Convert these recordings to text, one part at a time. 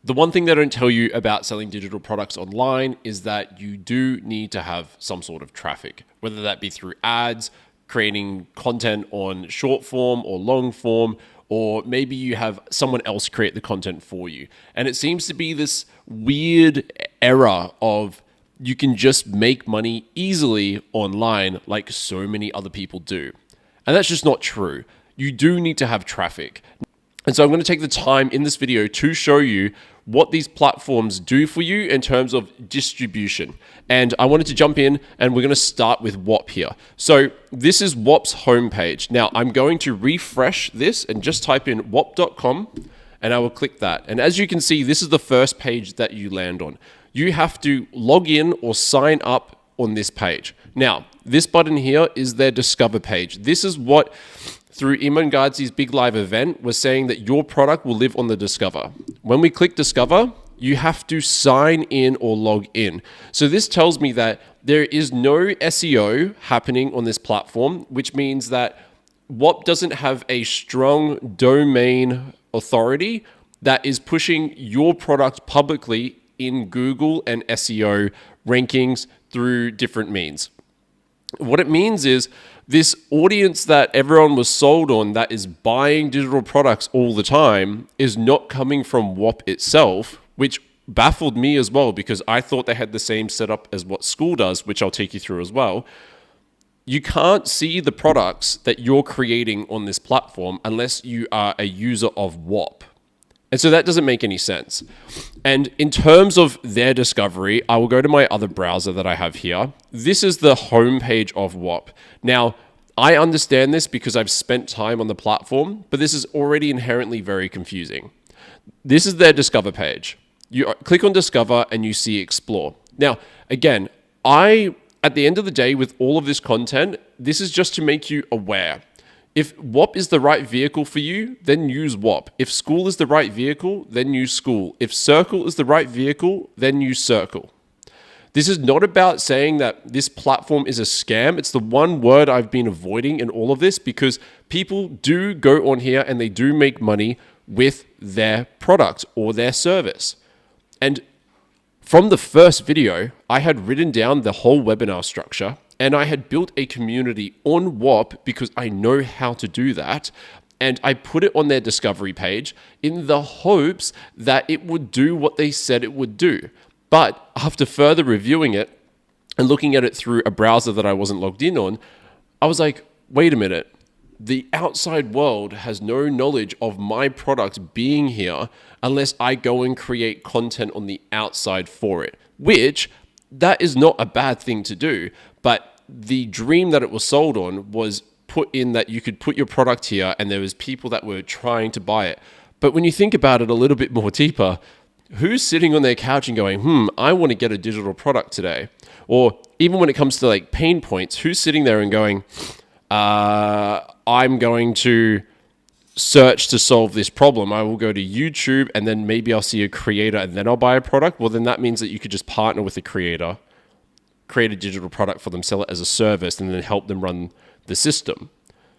The one thing they don't tell you about selling digital products online is that you do need to have some sort of traffic, whether that be through ads, creating content on short form or long form, or maybe you have someone else create the content for you. And it seems to be this weird era of you can just make money easily online like so many other people do. And that's just not true. You do need to have traffic. And so I'm going to take the time in this video to show you what these platforms do for you in terms of distribution. And I wanted to jump in and we're going to start with Whop here. So this is Whop's homepage. Now I'm going to refresh this and just type in whop.com and I will click that. And as you can see, this is the first page that you land on. You have to log in or sign up on this page. Now, this button here is their Discover page. This is what, through Iman Gadzhi's big live event, was saying that your product will live on the Discover. When we click Discover, you have to sign in or log in. So this tells me that there is no SEO happening on this platform, which means that Whop doesn't have a strong domain authority that is pushing your product publicly in Google and SEO rankings through different means. What it means is this audience that everyone was sold on that is buying digital products all the time is not coming from Whop itself, which baffled me as well because I thought they had the same setup as what Skool does, which I'll take you through as well. You can't see the products that you're creating on this platform unless you are a user of Whop. And so that doesn't make any sense. And in terms of their discovery, I will go to my other browser that I have here. This is the homepage of Whop. Now, I understand this because I've spent time on the platform, but this is already inherently very confusing. This is their Discover page. You click on Discover and you see Explore. Now, again, at the end of the day, with all of this content, this is just to make you aware. If Whop is the right vehicle for you, then use Whop. If Skool is the right vehicle, then use Skool. If Circle is the right vehicle, then use Circle. This is not about saying that this platform is a scam. It's the one word I've been avoiding in all of this because people do go on here and they do make money with their product or their service. And from the first video, I had written down the whole webinar structure and I had built a community on Whop because I know how to do that. And I put it on their discovery page in the hopes that it would do what they said it would do. But after further reviewing it and looking at it through a browser that I wasn't logged in on, I was like, wait a minute. The outside world has no knowledge of my product being here unless I go and create content on the outside for it, which that is not a bad thing to do. But the dream that it was sold on was put in that you could put your product here and there was people that were trying to buy it. But when you think about it a little bit more deeper, who's sitting on their couch and going, I want to get a digital product today? Or even when it comes to like pain points, who's sitting there and going, I'm going to search to solve this problem. I will go to YouTube and then maybe I'll see a creator and then I'll buy a product. Well, then that means that you could just partner with a creator, create a digital product for them, sell it as a service, and then help them run the system.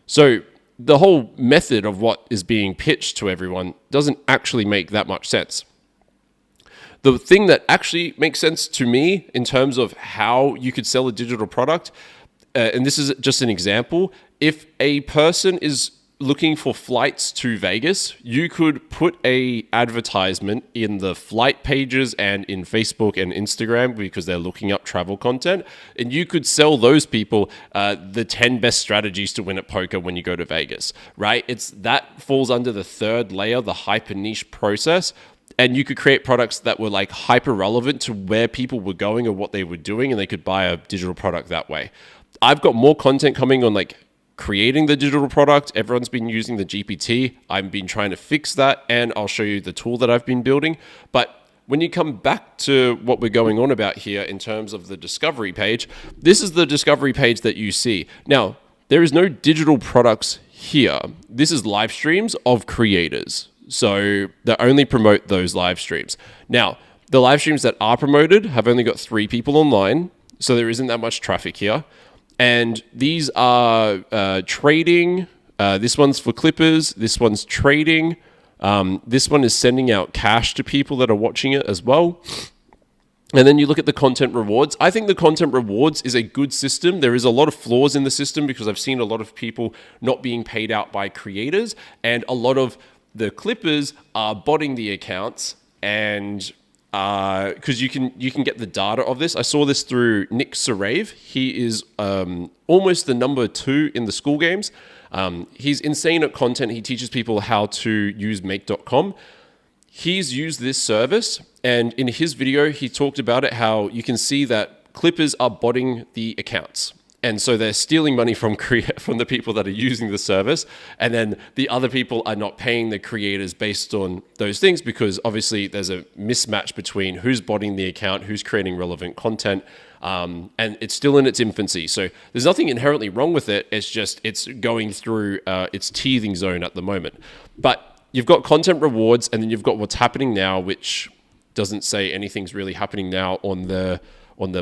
So the whole method of what is being pitched to everyone doesn't actually make that much sense. The thing that actually makes sense to me in terms of how you could sell a digital product, and this is just an example, if a person is looking for flights to Vegas, you could put a advertisement in the flight pages and in Facebook and Instagram because they're looking up travel content, and you could sell those people the 10 best strategies to win at poker when you go to Vegas, right? That falls under the third layer, the hyper niche process. And you could create products that were like hyper relevant to where people were going or what they were doing, and they could buy a digital product that way. I've got more content coming on like creating the digital product. Everyone's been using the GPT. I've been trying to fix that, and I'll show you the tool that I've been building. But when you come back to what we're going on about here in terms of the discovery page, this is the discovery page that you see. Now, there is no digital products here. This is live streams of creators. So they only promote those live streams. Now, the live streams that are promoted have only got 3 people online, so there isn't that much traffic here. And these are trading. This one's for clippers. This one's trading. This one is sending out cash to people that are watching it as well. And then you look at the content rewards. I think the content rewards is a good system. There is a lot of flaws in the system because I've seen a lot of people not being paid out by creators, and a lot of the clippers are botting the accounts, and because you can get the data of this. I saw this through Nick Sarave. He is almost the number 2 in the Skool games. He's insane at content. He teaches people how to use make.com. He's used this service, and in his video, he talked about it, how you can see that clippers are botting the accounts. And so they're stealing money from the people that are using the service. And then the other people are not paying the creators based on those things, because obviously there's a mismatch between who's botting the account, who's creating relevant content. And it's still in its infancy. So there's nothing inherently wrong with it. It's just, it's going through its teething zone at the moment. But you've got content rewards, and then you've got what's happening now, which doesn't say anything's really happening now on the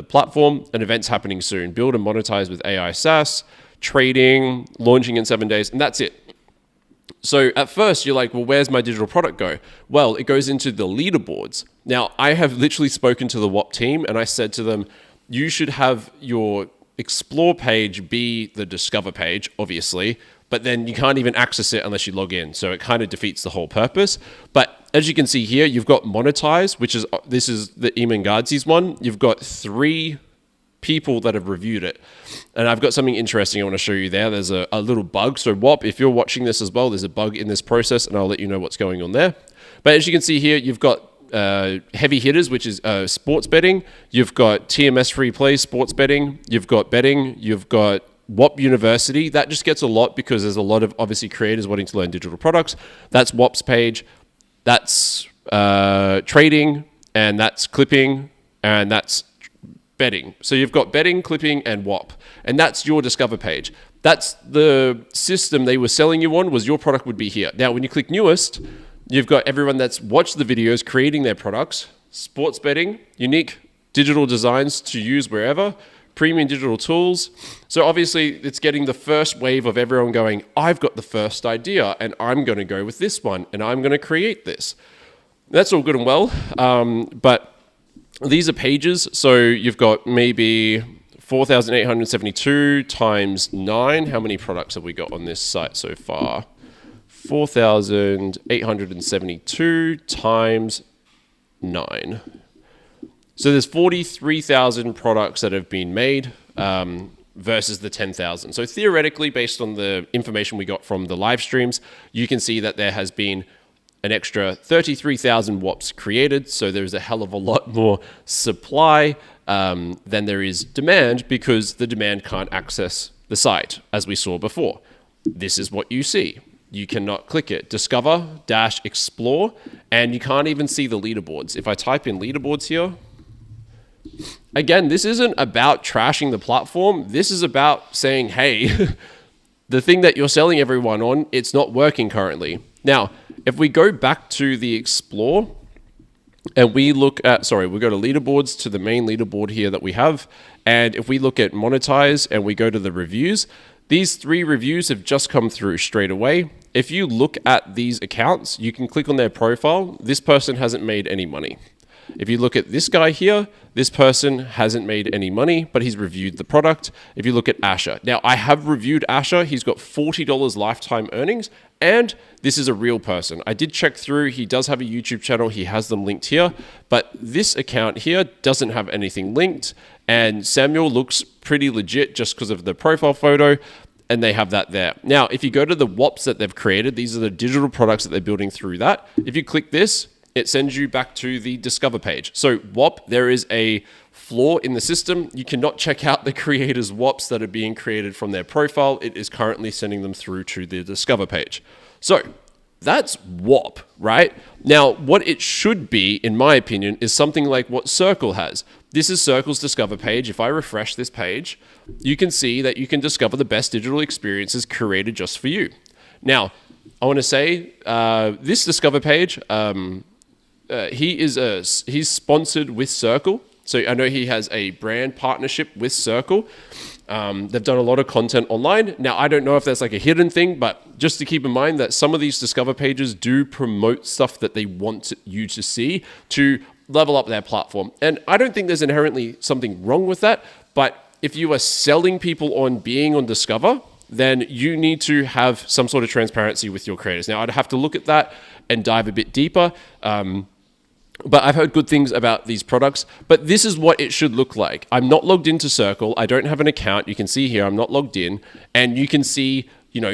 platform. An event's happening soon. Build and monetize with AI SaaS, trading, launching in 7 days, and that's it. So at first you're like, well, where's my digital product go? Well, it goes into the leaderboards. Now, I have literally spoken to the Whop team, and I said to them, you should have your explore page be the discover page, obviously, but then you can't even access it unless you log in. So it kind of defeats the whole purpose. But as you can see here, you've got monetize, this is the Iman Gadzhi's one. You've got 3 people that have reviewed it. And I've got something interesting I want to show you there. There's a little bug. So Whop, if you're watching this as well, there's a bug in this process, and I'll let you know what's going on there. But as you can see here, you've got heavy hitters, which is sports betting. You've got TMS free play, sports betting. You've got betting. You've got Whop University. That just gets a lot because there's a lot of obviously creators wanting to learn digital products. That's Whop's page. That's trading, and that's clipping, and that's betting. So you've got betting, clipping, and Whop, and that's your discover page. That's the system they were selling you on, was your product would be here. Now, when you click newest, you've got everyone that's watched the videos creating their products, sports betting, unique digital designs to use wherever, premium digital tools. So obviously it's getting the first wave of everyone going, I've got the first idea and I'm going to go with this one and I'm going to create this. That's all good and well. But these are pages. So you've got maybe 4,872 times 9. How many products have we got on this site so far? 4,872 times 9. So there's 43,000 products that have been made versus the 10,000. So theoretically, based on the information we got from the live streams, you can see that there has been an extra 33,000 Whops created. So there's a hell of a lot more supply than there is demand, because the demand can't access the site, as we saw before. This is what you see. You cannot click it. Discover-explore, and you can't even see the leaderboards. If I type in leaderboards here, again, this isn't about trashing the platform. This is about saying, hey, the thing that you're selling everyone on, it's not working currently. Now, if we go back to the explore and we look at, we go to leaderboards, to the main leaderboard here that we have. And if we look at monetize and we go to the reviews, these 3 reviews have just come through straight away. If you look at these accounts, you can click on their profile. This person hasn't made any money. If you look at this guy here, this person hasn't made any money, but he's reviewed the product. If you look at Asher, now I have reviewed Asher. He's got $40 lifetime earnings, and this is a real person. I did check through. He does have a YouTube channel. He has them linked here, but this account here doesn't have anything linked. And Samuel looks pretty legit just because of the profile photo, and they have that there. Now, if you go to the Whops that they've created, these are the digital products that they're building through that. If you click this, it sends you back to the Discover page. So Whop, there is a flaw in the system. You cannot check out the creators' Whops that are being created from their profile. It is currently sending them through to the Discover page. So that's Whop, right? Now, what it should be, in my opinion, is something like what Circle has. This is Circle's Discover page. If I refresh this page, you can see that you can discover the best digital experiences curated just for you. Now, I want to say this Discover page, he's sponsored with Circle. So I know he has a brand partnership with Circle. They've done a lot of content online. Now, I don't know if that's like a hidden thing, but just to keep in mind that some of these Discover pages do promote stuff that they want you to see to level up their platform. And I don't think there's inherently something wrong with that. But if you are selling people on being on Discover, then you need to have some sort of transparency with your creators. Now, I'd have to look at that and dive a bit deeper. But I've heard good things about these products, but this is what it should look like. I'm not logged into Circle. I don't have an account. You can see here, I'm not logged in, and you can see,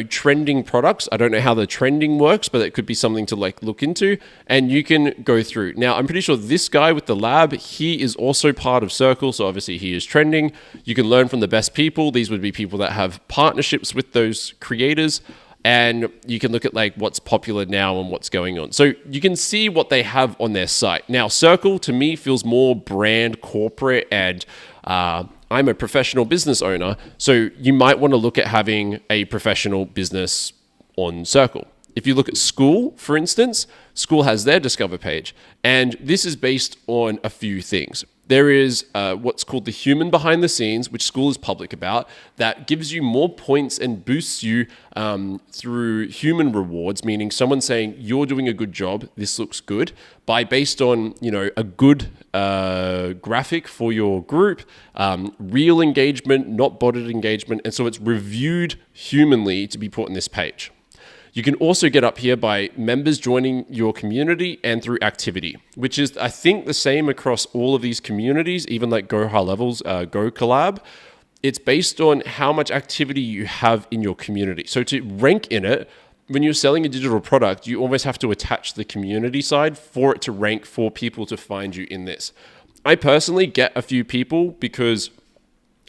trending products. I don't know how the trending works, but it could be something to like look into, and you can go through. Now, I'm pretty sure this guy with the lab, he is also part of Circle. So obviously he is trending. You can learn from the best people. These would be people that have partnerships with those creators. And you can look at like what's popular now and what's going on. So you can see what they have on their site. Now, Circle to me feels more brand corporate, and I'm a professional business owner. So you might want to look at having a professional business on Circle. If you look at Skool, for instance, Skool has their Discover page, and this is based on a few things. There is what's called the human behind the scenes, which Skool is public about, that gives you more points and boosts you through human rewards, meaning someone saying you're doing a good job, this looks good, based on a good graphic for your group, real engagement, not botted engagement, and so it's reviewed humanly to be put on this page. You can also get up here by members joining your community and through activity, which is, I think, the same across all of these communities, even like Go High Levels, Go Collab. It's based on how much activity you have in your community. So to rank in it, when you're selling a digital product, you always have to attach the community side for it to rank for people to find you in this. I personally get a few people because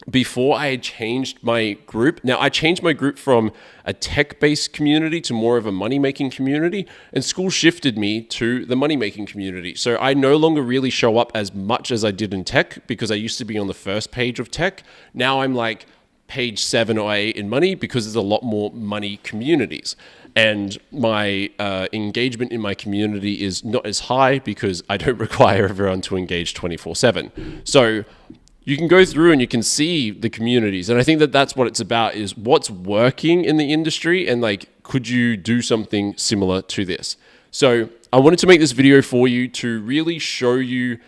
before I had changed my group. Now, I changed my group from a tech-based community to more of a money-making community, and Skool shifted me to the money-making community. So I no longer really show up as much as I did in tech because I used to be on the first page of tech. Now I'm like page 7 or 8 in money because there's a lot more money communities. And my engagement in my community is not as high because I don't require everyone to engage 24/7. So you can go through and you can see the communities. And I think that that's what it's about, is what's working in the industry and like, could you do something similar to this? So I wanted to make this video for you to really show you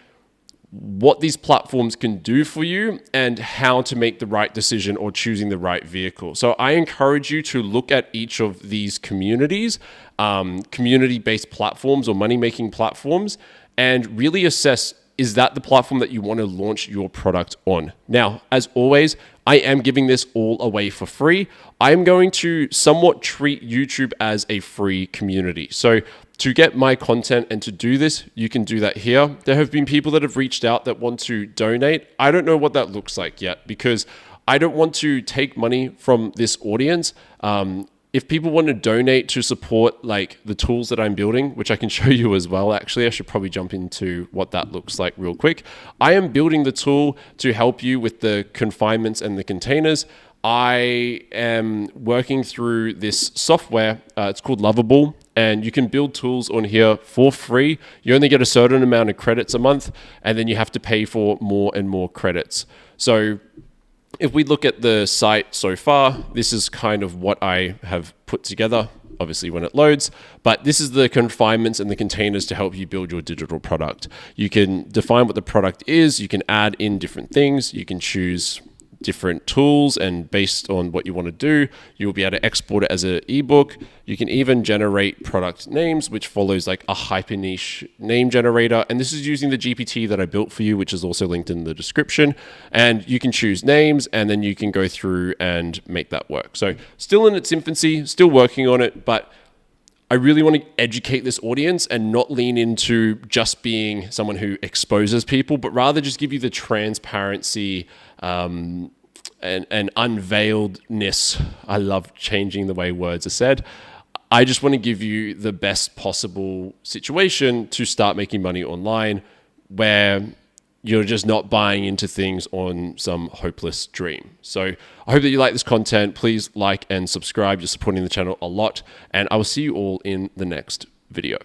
what these platforms can do for you and how to make the right decision or choosing the right vehicle. So I encourage you to look at each of these communities, community-based platforms or money-making platforms, and really assess, is that the platform that you want to launch your product on? Now, as always, I am giving this all away for free. I am going to somewhat treat YouTube as a free community. So to get my content and to do this, you can do that here. There have been people that have reached out that want to donate. I don't know what that looks like yet because I don't want to take money from this audience. If people want to donate to support like the tools that I'm building, which I can show you as well, actually, I should probably jump into what that looks like real quick. I am building the tool to help you with the confinements and the containers. I am working through this software. It's called Lovable, and you can build tools on here for free. You only get a certain amount of credits a month, and then you have to pay for more and more credits. So if we look at the site so far, this is kind of what I have put together, obviously when it loads, but this is the confinements and the containers to help you build your digital product. You can define what the product is, you can add in different things, you can choose different tools, and based on what you want to do, you'll be able to export it as an ebook. You can even generate product names, which follows like a hyper niche name generator. And this is using the GPT that I built for you, which is also linked in the description. And you can choose names, and then you can go through and make that work. So still in its infancy, still working on it, but I really want to educate this audience and not lean into just being someone who exposes people, but rather just give you the transparency and unveiledness. I love changing the way words are said. I just want to give you the best possible situation to start making money online where you're just not buying into things on some hopeless dream. So I hope that you like this content. Please like and subscribe. You're supporting the channel a lot. And I will see you all in the next video.